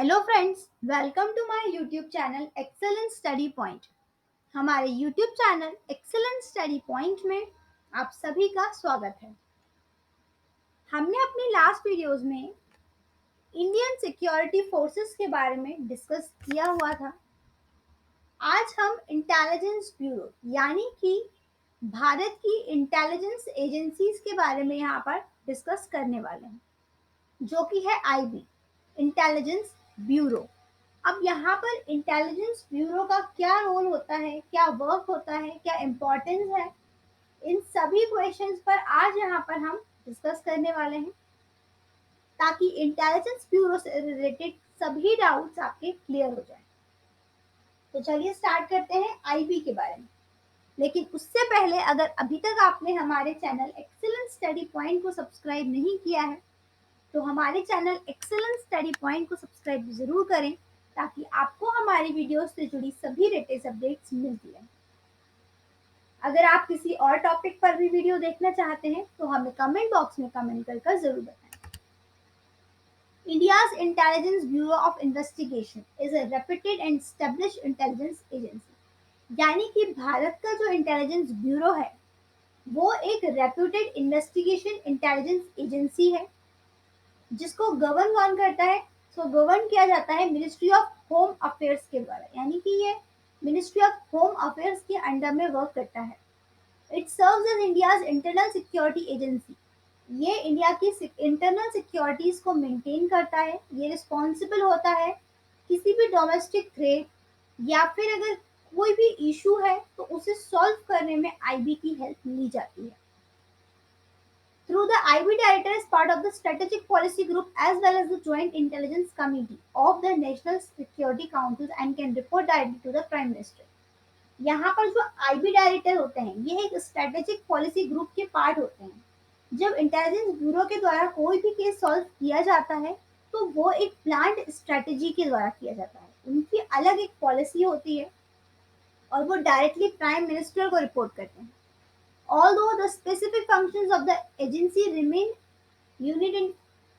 Hello friends, welcome to my YouTube channel excellence study point. हमारे YouTube channel excellence study point में आप सभी का स्वागत है। हमने अपनी लास्ट वीडियोस में इंडियन सिक्योरिटी फोर्सेस के बारे में डिस्कस किया हुआ था। आज हम इंटेलिजेंस ब्यूरो यानी कि भारत की इंटेलिजेंस एजेंसीज के बारे में यहाँ पर डिस्कस करने वाले हैं, जो कि है आईबी, इंटेलिजेंस ब्यूरो। अब यहाँ पर इंटेलिजेंस ब्यूरो का क्या रोल होता है, क्या वर्क होता है, क्या इम्पोर्टेंस है, इन सभी क्वेश्चंस पर आज यहाँ पर हम डिस्कस करने वाले हैं, ताकि इंटेलिजेंस ब्यूरो से रिलेटेड सभी डाउट्स आपके क्लियर हो जाए। तो चलिए स्टार्ट करते हैं आईबी के बारे में। लेकिन उससे पहले अगर अभी तक आपने हमारे चैनल एक्सीलेंस स्टडी पॉइंट को सब्सक्राइब नहीं किया है, तो हमारे चैनल एक्सीलेंस स्टडी पॉइंट को सब्सक्राइब जरूर करें, ताकि आपको हमारी वीडियोस से जुड़ी सभी लेटेस्ट अपडेट्स मिलती रहें। अगर आप किसी और टॉपिक पर भी वीडियो देखना चाहते हैं तो हमें कमेंट बॉक्स में कमेंट कर जरूर बताएं। India's Intelligence Bureau of Investigation is a reputed and established intelligence agency. यानी कि भारत का जो इंटेलिजेंस ब्यूरो है वो एक रेप्यूटेड इन्वेस्टिगेशन इंटेलिजेंस एजेंसी है, जिसको गवर्न कौन करता है? गवर्न किया जाता है मिनिस्ट्री ऑफ होम अफेयर्स के द्वारा, यानी कि ये मिनिस्ट्री ऑफ होम अफेयर्स के अंडर में वर्क करता है। It serves as India's internal security agency. ये इंडिया की इंटरनल सिक्योरिटीज को मेंटेन करता है। ये रिस्पॉन्सिबल होता है किसी भी डोमेस्टिक थ्रेट या फिर अगर कोई भी इशू है तो उसे सॉल्व करने में आईबी की हेल्प ली जाती है। Through the IB Director is part of the Strategic Policy Group as well as the Joint Intelligence Committee of the National Security Council and can report directly to the Prime Minister. यहाँ पर जो IB director होते हैं ये एक strategic policy group के part होते हैं। जब इंटेलिजेंस ब्यूरो के द्वारा कोई भी केस सॉल्व किया जाता है तो वो एक प्लान्ड स्ट्रेटेजी के द्वारा किया जाता है। उनकी अलग एक पॉलिसी होती है और वो डायरेक्टली प्राइम मिनिस्टर को रिपोर्ट करते हैं। Although the specific functions of the agency remain unique and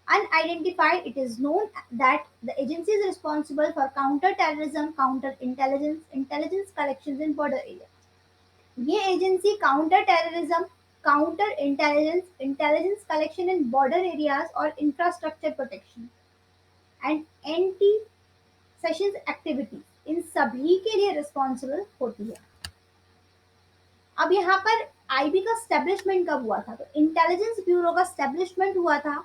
unidentified, it is known that the agency is responsible for counter-terrorism, counter-intelligence, intelligence collections in border areas. ये agency counter terrorism, counter intelligence, intelligence collection in border areas और infrastructure protection and anti secession activities, इन सभी के लिए responsible होती है। अब यहाँ पर आईबी का स्टैब्लिशमेंट कब हुआ था? तो इंटेलिजेंस ब्यूरो का स्टैब्लिशमेंट हुआ था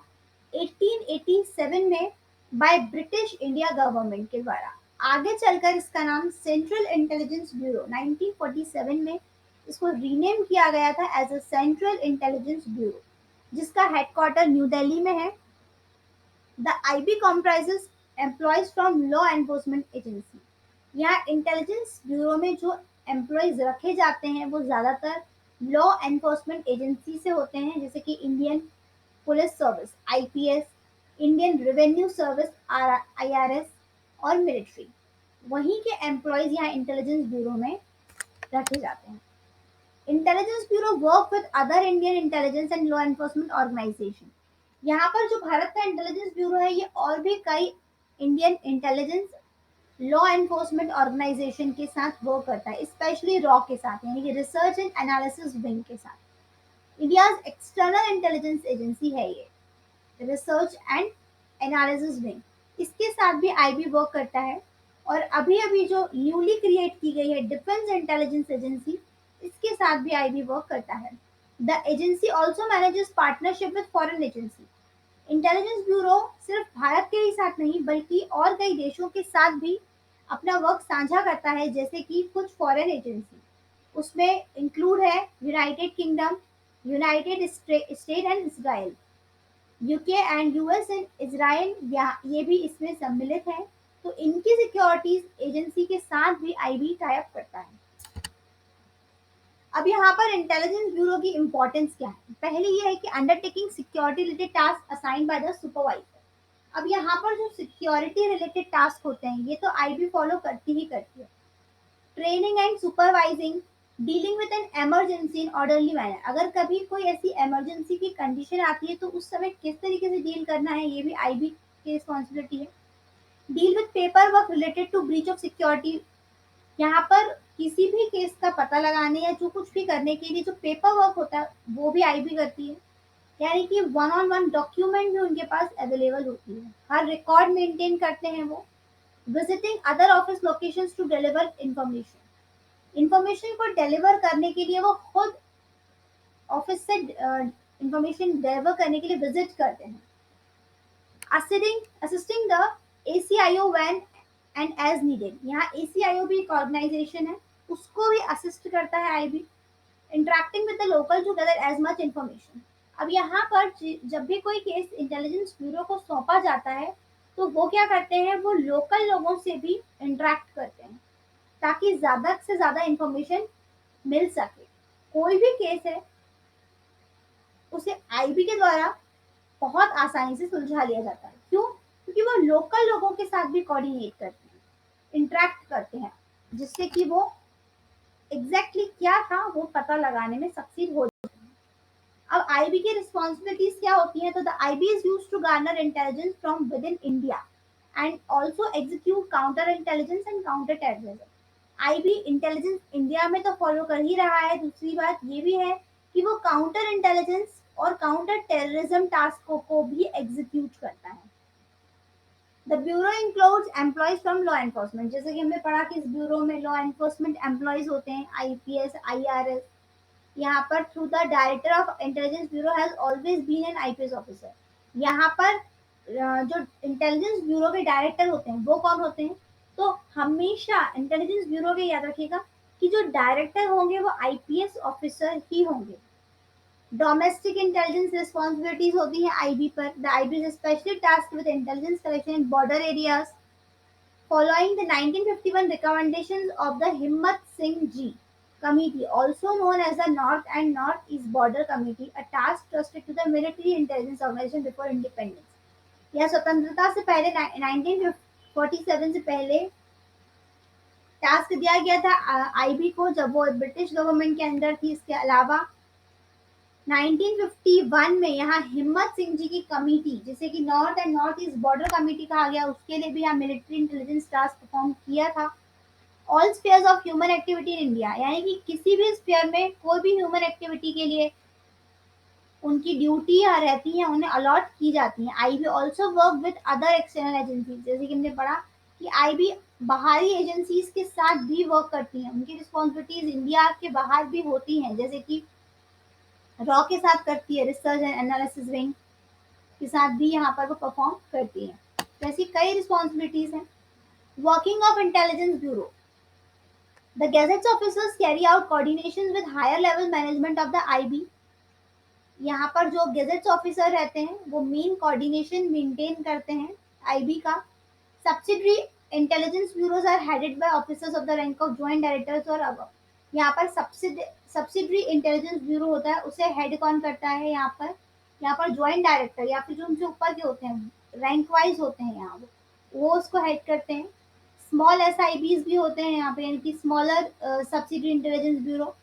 1887 में बाय ब्रिटिश इंडिया गवर्नमेंट के द्वारा। आगे चलकर इसका नाम सेंट्रल इंटेलिजेंस ब्यूरो 1947 में इसको रीनेम किया गया था as a central intelligence bureau, जिसका हेडक्वार्टर न्यू दिल्ली में है। The IB comprises employees from law enforcement agency. यहाँ इंटेलिजेंस ब्यूरो में जो एम्प्लॉयज रखे जाते हैं वो ज़्यादातर लॉ एनफोर्समेंट एजेंसी से होते हैं, जैसे कि Indian police service IPS, Indian revenue service IRS और मिलिट्री। वहीं के एम्प्लॉयज यहाँ इंटेलिजेंस ब्यूरो में रखे जाते हैं। Intelligence bureau work with other Indian intelligence and law enforcement organisation. यहाँ पर जो भारत का इंटेलिजेंस ब्यूरो है ये और भी कई Indian intelligence law enforcement organisation के साथ वर्क करता है, स्पेशली रॉ के साथ, यानी कि रिसर्च एंड एनालिसिस विंग के साथ। इंडियाज एक्सटर्नल इंटेलिजेंस एजेंसी है ये, रिसर्च एंड एनालिसिस विंग, इसके साथ भी आईबी वर्क करता है। और अभी अभी जो न्यूली क्रिएट की गई है डिफेंस इंटेलिजेंस एजेंसी, इसके साथ भी आईबी वर्क करता है। The agency also manages partnership with foreign agency. Intelligence bureau सिर्फ भारत के ही साथ नहीं बल्कि और कई देशों के साथ भी अपना वर्क साझा करता है, जैसे कि कुछ फॉरेन एजेंसी, उसमें इंक्लूड है United kingdom, United state and Israel, UK and US and Israel, या ये भी इसमें सम्मिलित है। तो इनकी सिक्योरिटीज एजेंसी के साथ भी आईबी टाई अप करता है। अब यहाँ पर इंटेलिजेंस ब्यूरो की इंपॉर्टेंस क्या है? पहले ये है कि undertaking security related task assign by the supervisor. अब यहाँ पर जो सिक्योरिटी रिलेटेड टास्क होते हैं ये तो आईबी फॉलो करती ही करती है। Training and supervising, dealing with an emergency in orderly manner. अगर कभी कोई ऐसी इमरजेंसी की कंडीशन आती है तो उस समय किस तरीके से डील करना है ये भी आईबी की रिस्पॉन्सिबिलिटी है। Deal with paper work related to breach of security. यहाँ पर किसी भी केस का पता लगाने या जो कुछ भी करने के लिए जो पेपर वर्क होता है वो भी आईबी करती है। यानी कि वन ऑन वन डॉक्यूमेंट भी उनके पास अवेलेबल होती है, हर रिकॉर्ड मेंटेन करते हैं वो। Visiting other office locations to deliver information, information को डिलीवर करने के लिए वो खुद ऑफिस से इंफॉर्मेशन डिलीवर करने के लिए विजिट करते हैं। Assisting the ACIO when and as needed, यहाँ एसीआईओ भी एक ऑर्गेनाइजेशन है, उसको भी असिस्ट करता है IB. Interacting with the local to gather as much information. अब यहाँ पर जब भी कोई केस इंटेलिजेंस ब्यूरो को सौंपा जाता है तो वो क्या करते हैं, वो लोकल लोगों से भी इंटरेक्ट करते हैं ताकि ज्यादा से ज्यादा इंफॉर्मेशन मिल सके। कोई भी केस है उसे आईबी के द्वारा बहुत आसानी से सुलझा लिया जाता है। क्यों? क्योंकि वो लोकल लोगों के साथ भी कोऑर्डिनेट करते हैं, इंटरेक्ट करते हैं, जिससे कि वो एग्जैक्टली क्या था वो पता लगाने में सक्सीड हो। अब आईबी की रिस्पॉन्सिबिलिटीज क्या होती हैं? तो the IB is used to garner intelligence from within India and also execute counter intelligence and counter terrorism. IB intelligence India में तो फॉलो कर ही रहा है, दूसरी बात ये भी है कि वो काउंटर इंटेलिजेंस और काउंटर टेररिज्म टास्कों को भी एग्जीक्यूट करता है। The bureau includes employees from law enforcement, जैसे कि हमने पढ़ा कि इस ब्यूरो में लॉ एनफोर्समेंट एम्प्लॉयज होते हैं, आईपीएस, आईआरएस। यहाँ पर through the director of intelligence bureau has always been an IPS officer. यहाँ पर जो इंटेलिजेंस ब्यूरो के डायरेक्टर होते हैं वो कौन होते हैं? तो हमेशा इंटेलिजेंस ब्यूरो के याद रखिएगा कि जो डायरेक्टर होंगे वो आईपीएस ऑफिसर ही होंगे। डोमेस्टिक इंटेलिजेंस रिस्पॉन्सिबिलिटीज होती है आईबी पर। The IB is specially tasked with intelligence collection in border areas. Following the 1951 recommendations of the Himmat Singh Ji Committee, also known as the North and North-East Border Committee, a task trusted to the Military Intelligence Organization before independence. यह स्वतंत्रता से पहले 1947 से पहले task दिया गया था IB को, जब वो ब्रिटिश गवर्नमेंट के अंदर थी। इसके अलावा 1951 में यहाँ हिम्मत सिंह जी की कमेटी, जिसे कि north and north east border committee कहा गया, उसके लिए भी यहाँ मिलिट्री इंटेलिजेंस टास्क परफॉर्म किया था। All spheres of human activity in India, यानी कि किसी भी स्पेयर में कोई भी ह्यूमन एक्टिविटी के लिए उनकी ड्यूटी यहाँ रहती है, उन्हें अलॉट की जाती है। IB also work with other external agencies, जैसे कि हमने पढ़ा कि आईबी बाहरी एजेंसीज के साथ भी वर्क करती हैं, उनकी रिस्पॉन्सिबिलिटीज इंडिया के बाहर भी होती हैं, जैसे कि रॉ के साथ करती है, रिसर्च एंड एनालिसिस विंग के साथ भी यहाँ पर वो परफॉर्म करती है। तो ऐसी कई रिस्पॉन्सिबिलिटीज हैं। Working of intelligence bureau, the gazetted officers carry out coordination with higher level management of the IB. यहाँ पर जो गैजेट्स ऑफिसर रहते हैं वो मेन कोऑर्डिनेशन मेंटेन करते हैं आईबी का। Subsidiary intelligence bureaus are headed by officers of the rank of joint directors और अब यहाँ पर सब्सिडरी इंटेलिजेंस ब्यूरो होता है, उसे हेड कौन करता है? यहाँ पर ज्वाइंट डायरेक्टर या फिर जो उनसे ऊपर के होते हैं, रैंक वाइज होते हैं यहाँ वो उसको हेड करते हैं। स्मॉल एसआईबीज भी होते हैं यहाँ पे, यानी कि smaller subsidiary intelligence bureau,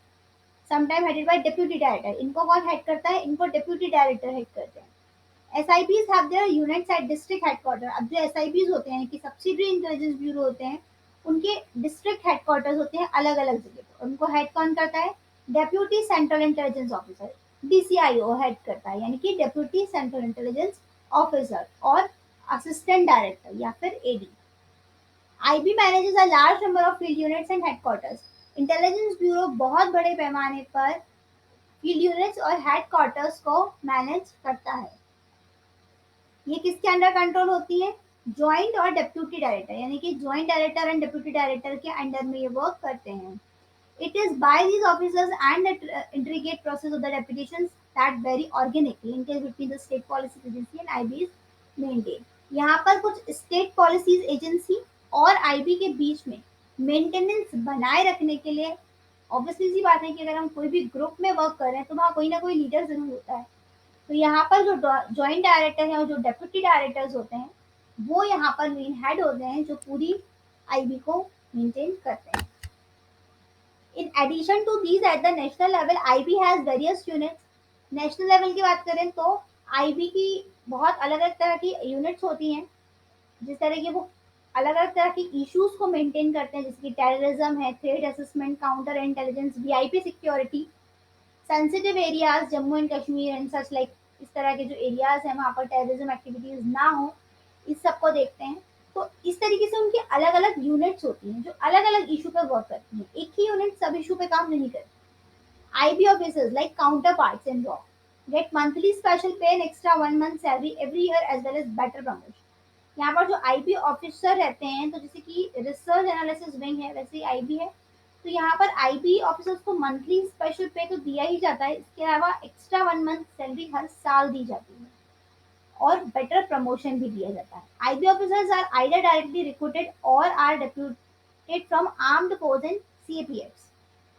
sometime headed by deputy director. इनको कौन हेड करता है? इनको डिप्यूटी डायरेक्टर हेड करते हैं। SIBs have their units at district headquarter. अब जो एसआईबीज होते हैं कि सब्सिडरी इंटेलिजेंस ब्यूरो होते हैं, उनके डिस्ट्रिक्ट हेडक्वार्टर्स होते हैं अलग अलग जगह पर। उनको हेड कौन करता है? Deputy central intelligence officer, DCIO head करता है, यानी कि डेप्यूटी सेंट्रल इंटेलिजेंस ऑफिसर और असिस्टेंट डायरेक्टर या फिर AD. IB manages a large number of field units and headquarters. Intelligence bureau बहुत बड़े पैमाने पर फील्ड यूनिट्स और हेडक्वार्टर्स को मैनेज करता है। ये किसके अंडर कंट्रोल होती है? ज्वाइंट और डिप्यूटी डायरेक्टर, यानी कि joint director and deputy director के अंडर में ये वर्क करते हैं। It is by these officers and the intricate process of the deputations that very organically linkage between the state policy agency and IB is maintained. यहाँ पर कुछ state policies agency और IB के बीच में मेंटेनेंस बनाए रखने के लिए, ऑब्वियसली सी बात है कि अगर हम कोई भी ग्रुप में वर्क कर रहे हैं तो वहाँ कोई ना कोई लीडर जरूर होता है। तो यहाँ पर जो जॉइंट डायरेक्टर है और जो डेप्यूटी डायरेक्टर्स होते हैं वो यहाँ पर मेन हेड होते हैं, जो पूरी आईबी को मेंटेन करते हैं। In addition to these, at the national level, IB has various units. National level की बात करें तो आईबी की बहुत अलग अलग तरह की यूनिट्स होती हैं, जिस तरह की वो अलग अलग तरह के इश्यूज को मेंटेन करते हैं, जैसे कि टेररिज्म है, threat assessment, counter intelligence, VIP security, sensitive areas Jammu and Kashmir and such like, इस तरह के जो एरियाज हैं वहाँ पर टेररिज्म एक्टिविटीज ना हो, इस सबको देखते हैं। तो इस तरीके से उनकी अलग अलग यूनिट्स होती हैं जो अलग अलग इशू पर वर्क करती हैं, एक ही यूनिट सब इशू पे काम नहीं करती। IB officers like counterparts in law get monthly special pay and extra 1 month salary every year as well as better promotion. यहाँ पर जो आईबी ऑफिसर रहते हैं, तो जैसे कि रिसर्च एनालिसिस विंग है वैसे ही आईबी है, तो यहाँ पर आईबी ऑफिसर्स को मंथली स्पेशल पे तो दिया ही जाता है, इसके अलावा एक्स्ट्रा 1 मंथ सैलरी हर साल दी जाती है और बेटर प्रमोशन भी दिया जाता है। IB officers are either directly recruited और are deputed from armed force and CAPFs.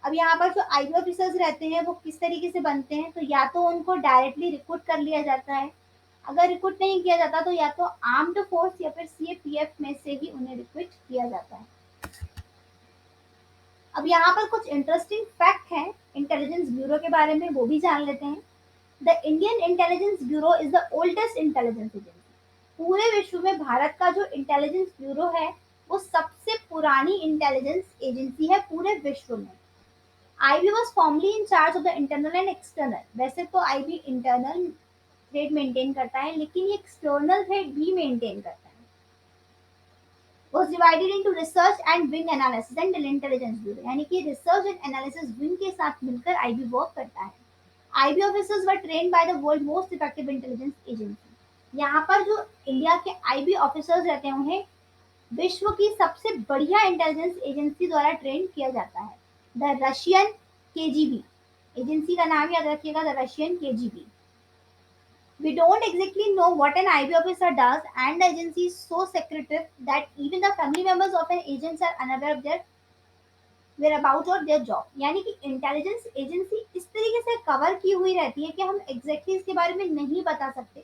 अब यहाँ पर जो आईबी ऑफिसर्स रहते हैं वो किस तरीके से बनते हैं, तो या तो उनको डायरेक्टली रिक्रूट कर लिया जाता है, अगर रिक्रूट नहीं किया जाता तो या तो आर्म्ड फोर्स या फिर सीएपीएफ में से ही उन्हें रिक्रूट किया जाता है। अब यहाँ पर कुछ इंटरेस्टिंग फैक्ट हैं इंटेलिजेंस ब्यूरो के बारे में, वो भी जान लेते हैं। The Indian intelligence bureau is the oldest intelligence agency. पूरे विश्व में भारत का जो इंटेलिजेंस ब्यूरो है वो सबसे पुरानी इंटेलिजेंस एजेंसी है पूरे विश्व में। IB was formally in charge of the internal and external. वैसे तो आईबी इंटरनल थ्रेड मेंटेन करता है, लेकिन ये एक्सटर्नल थ्रेड भी मेंटेन करता है। was divided into research and wing analysis and intelligence bureau, यानी कि रिसर्च एंड एनालिसिस विंग के साथ मिलकर आईबी वर्क करता है। IB officers were trained by the world most effective intelligence agency. यहाँ पर जो इंडिया के आईबी ऑफिसर्स रहते हैं उन्हें विश्व की सबसे बढ़िया इंटेलिजेंस एजेंसी द्वारा ट्रेन किया जाता है, द रशियन केजीबी। एजेंसी का नाम याद रखिएगा, the Russian KGB. We don't exactly know what an IB officer does, and the agency is so secretive that even the family members of an agent are unaware of their whereabouts और their job। यानी कि intelligence agency इस तरीके से cover की हुई रहती है कि हम एग्जैक्टली इसके बारे में नहीं बता सकते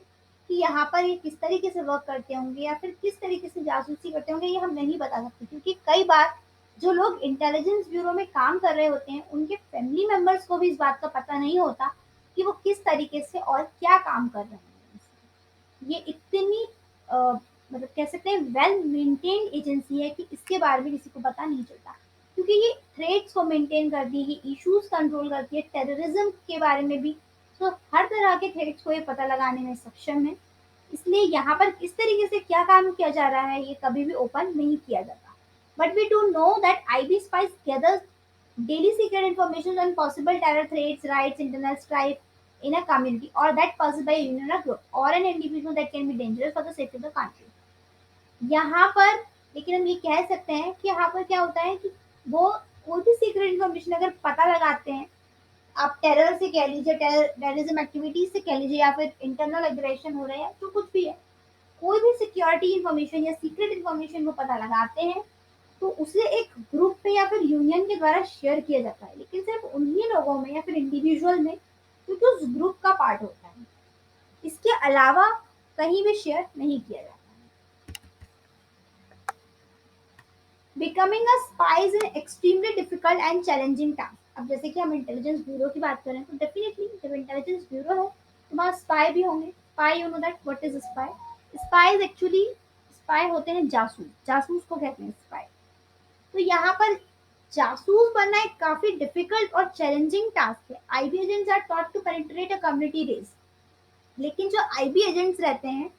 कि यहाँ पर ये किस तरीके से वर्क करते होंगे या फिर किस तरीके से जासूसी करते होंगे, ये हम नहीं बता सकते, क्योंकि कई बार जो लोग इंटेलिजेंस ब्यूरो में काम कर रहे होते हैं उनके फैमिली मेंबर्स को भी इस बात का पता नहीं होता कि वो किस तरीके से और क्या काम कर रहे हैं। ये इतनी मतलब कह सकते हैं वेल मेंटेन्ड एजेंसी है कि इसके बारे में किसी को पता नहीं चलता, क्योंकि ये थ्रेट्स को मेंटेन करती है, ये इश्यूज कंट्रोल करती है, टेररिज्म के बारे में भी। तो हर तरह के थ्रेट्स को ये पता लगाने में सक्षम है, इसलिए यहाँ पर किस तरीके से क्या काम किया जा रहा है ये कभी भी ओपन नहीं किया जाता। But we do know that IB spies gathers daily secret information on possible terror threats, riots, internal strife in a community, or that caused by a union or group or an individual that can be dangerous for the safety of the country। यहाँ पर लेकिन हम ये कह सकते हैं कि यहाँ पर क्या होता है कि वो कोई भी सीक्रेट इन्फॉर्मेशन अगर पता लगाते हैं, आप टेरर से कह लीजिए, टेररिज्म एक्टिविटीज से कह लीजिए, या फिर इंटरनल एग्रेशन हो रहा है, जो कुछ भी है, कोई भी सिक्योरिटी इन्फॉर्मेशन या सीक्रेट इन्फॉर्मेशन वो पता लगाते हैं तो उसे एक ग्रुप पे या फिर यूनियन के द्वारा शेयर किया जाता है, लेकिन सिर्फ उन्हीं लोगों में या फिर इंडिविजुअल में क्योंकि उस ग्रुप का पार्ट होता है, इसके अलावा कहीं भी शेयर नहीं किया जाता। Becoming a spy is an extremely difficult and challenging task. अब जैसे कि हम इंटेलिजेंस ब्यूरो की बात करें तो डेफिनेटली जब इंटेलिजेंस ब्यूरो है तो वहाँ स्पाई भी होंगे। Spy, you know that what is spy? Spy is actually, spy होते हैं जासूस, जासूस को कहते हैं स्पाई। तो यहाँ पर जासूस बनना एक काफी डिफिकल्ट और चैलेंजिंग टास्क है। IB agents are taught to penetrate a community race, लेकिन जो आईबी एजेंट्स रहते हैं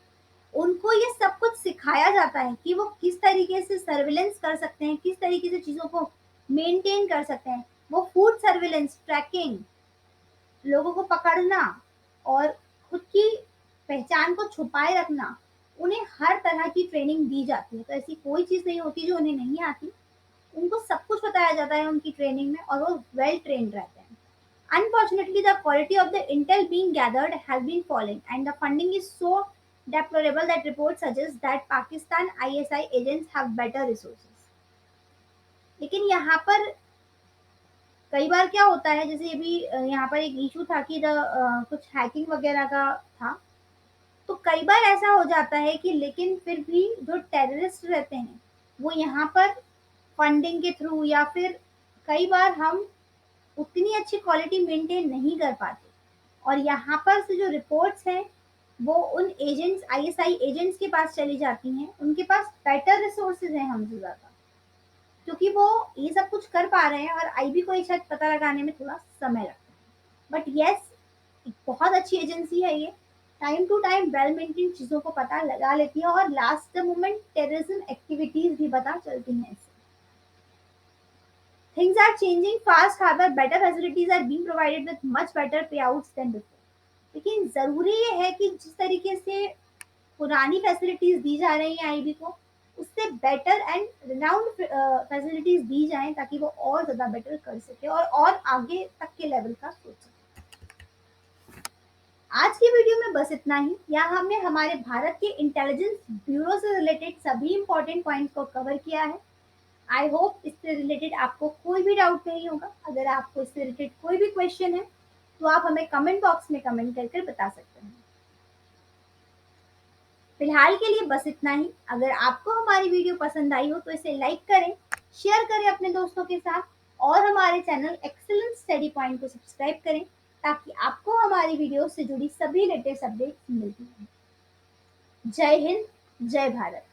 उनको ये सब कुछ सिखाया जाता है कि वो किस तरीके से सर्विलेंस कर सकते हैं, किस तरीके से चीजों को मेंटेन कर सकते हैं। वो फूड सर्विलेंस, ट्रैकिंग, लोगों को पकड़ना और खुद की पहचान को छुपाए रखना, उन्हें हर तरह की ट्रेनिंग दी जाती है। तो ऐसी कोई चीज नहीं होती जो उन्हें नहीं आती, उनको सब कुछ बताया जाता है उनकी ट्रेनिंग में और वो वेल ट्रेन्ड रहते हैं। Unfortunately, the quality of the intel being gathered has been falling, and the funding is so deplorable that reports suggest that Pakistan ISI agents have better resources। लेकिन यहाँ पर कई बार क्या होता है, जैसे अभी यहाँ पर एक इशू था कि कुछ हैकिंग वगैरह का था, तो कई बार ऐसा हो जाता है कि लेकिन फिर भी जो टेररिस्ट रहते हैं वो यहाँ पर फंडिंग के थ्रू या फिर कई बार हम उतनी अच्छी क्वालिटी मेंटेन नहीं कर पाते, और यहाँ पर से जो रिपोर्ट्स हैं वो उन एजेंट्स, आईएसआई एजेंट्स के पास चली जाती हैं, उनके पास बेटर रिसोर्सेज हैं हमसे ज़्यादा, क्योंकि वो ये सब कुछ कर पा रहे हैं और आईबी को ये शायद पता लगाने में थोड़ा समय लगता है। बट येस, एक बहुत अच्छी एजेंसी है ये। Time to time well maintain चीज़ों को पता लगा लेती है और last the moment terrorism activities भी पता चलती हैं इससे। Things are changing fast, however, better facilities are being provided with much better payouts than before. लेकिन ज़रूरी ये है कि जिस तरीके से पुरानी फैसिलिटीज़ दी जा रही हैं आईबी को, उससे बेटर एंड रिनाउंड फैसिलिटीज़ दी जाएँ ताकि वो और ज़्यादा बेटर कर सके और आगे तक के लेवल का सोच सके। आज की वीडियो में बस इतना ही। यहाँ हमने हमारे भारत के इंटेलिजेंस ब्यूरो से रिलेटेड सभी इंपॉर्टेंट पॉइंट्स को कवर किया है। आई होप इससे रिलेटेड आपको कोई भी डाउट नहीं होगा। अगर आपको इससे रिलेटेड कोई भी क्वेश्चन है तो आप हमें कमेंट बॉक्स में कमेंट करके बता सकते हैं। फिलहाल के लिए बस इतना ही। अगर आपको हमारी वीडियो पसंद आई हो तो इसे लाइक करें, शेयर करें अपने दोस्तों के साथ और हमारे चैनल एक्सीलेंस स्टडी पॉइंट को सब्सक्राइब करें ताकि आपको हमारी वीडियो से जुड़ी सभी लेटेस्ट अपडेट्स मिलती रहें। जय हिंद, जय भारत।